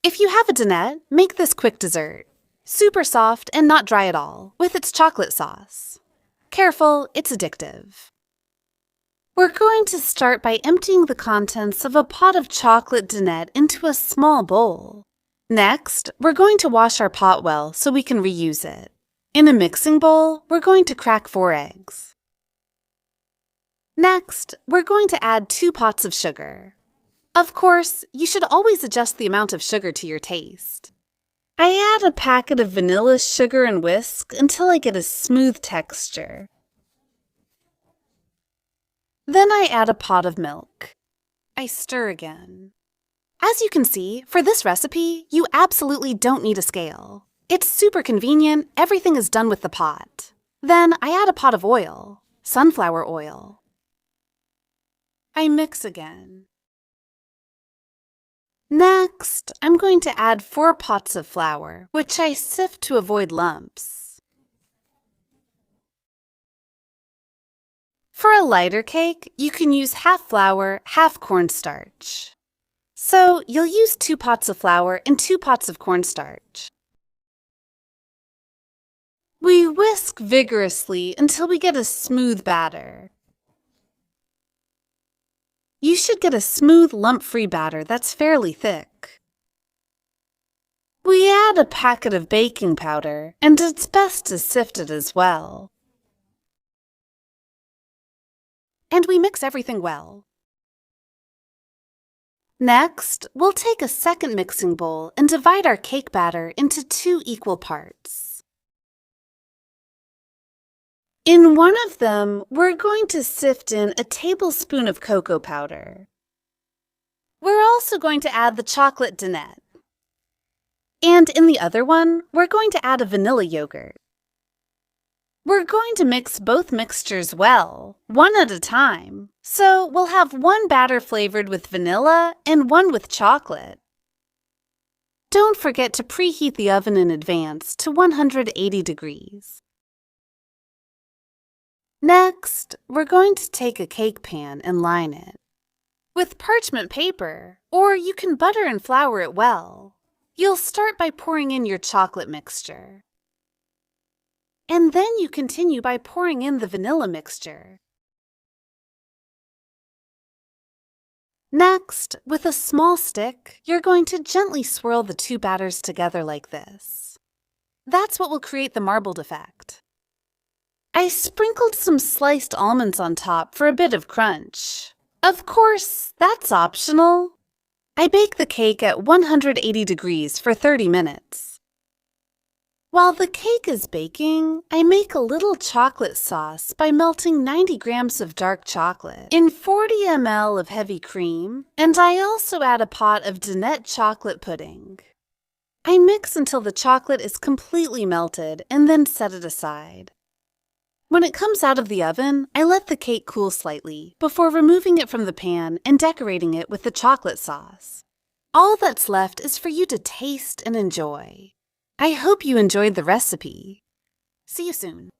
If you have a Danette, make this quick dessert. Super soft and not dry at all, with its chocolate sauce. Careful, it's addictive. We're going to start by emptying the contents of a pot of chocolate Danette into a small bowl. Next, we're going to wash our pot well so we can reuse it. In a mixing bowl, we're going to crack 4 eggs. Next, we're going to add 2 pots of sugar. Of course, you should always adjust the amount of sugar to your taste. I add a packet of vanilla sugar and whisk until I get a smooth texture. Then I add a pot of milk. I stir again. As you can see, for this recipe, you absolutely don't need a scale. It's super convenient, everything is done with the pot. Then I add a pot of oil, sunflower oil. I mix again. Next, I'm going to add 4 pots of flour, which I sift to avoid lumps. For a lighter cake, you can use half flour, half cornstarch. So you'll use 2 pots of flour and 2 pots of cornstarch. We whisk vigorously until we get a smooth batter. You should get a smooth, lump-free batter that's fairly thick. We add a packet of baking powder, and it's best to sift it as well. And we mix everything well. Next, we'll take a second mixing bowl and divide our cake batter into 2 equal parts. In one of them, we're going to sift in a tablespoon of cocoa powder. We're also going to add the chocolate Danette. And in the other one, we're going to add a vanilla yogurt. We're going to mix both mixtures well, one at a time. So we'll have one batter flavored with vanilla and one with chocolate. Don't forget to preheat the oven in advance to 180 degrees. Next, we're going to take a cake pan and line it with parchment paper, or you can butter and flour it well. You'll start by pouring in your chocolate mixture. And then you continue by pouring in the vanilla mixture. Next, with a small stick, you're going to gently swirl the 2 batters together like this. That's what will create the marbled effect. I sprinkled some sliced almonds on top for a bit of crunch. Of course, that's optional. I bake the cake at 180 degrees for 30 minutes. While the cake is baking, I make a little chocolate sauce by melting 90 grams of dark chocolate in 40 ml of heavy cream, and I also add a pot of Danette chocolate pudding. I mix until the chocolate is completely melted and then set it aside. When it comes out of the oven, I let the cake cool slightly before removing it from the pan and decorating it with the chocolate sauce. All that's left is for you to taste and enjoy. I hope you enjoyed the recipe. See you soon.